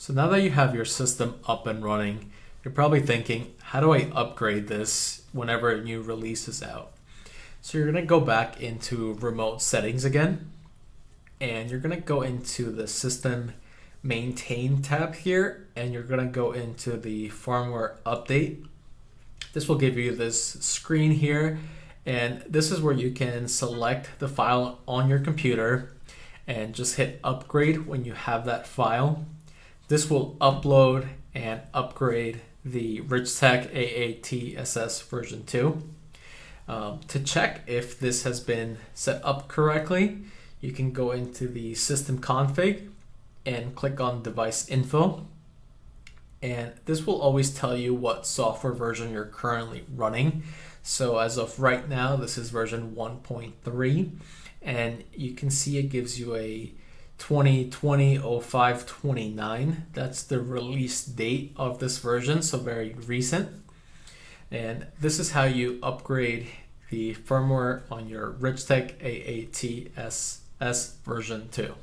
So now that you have your system up and running, you're probably thinking, how do I upgrade this whenever a new release is out? So you're going to go back into remote settings again, and you're going to go into the system maintain tab here, and you're going to go into the firmware update. This will give you this screen here, and this is where you can select the file on your computer and just hit upgrade when you have that file. This will upload and upgrade the Richtech AATSS version 2. To check if this has been set up correctly, you can go into the system config and click on device info. And this will always tell you what software version you're currently running. So as of right now, this is version 1.3, and you can see it gives you a 2020-05-29. That's the release date of this version, so very recent. And this is how you upgrade the firmware on your Richtech AATSS version 2.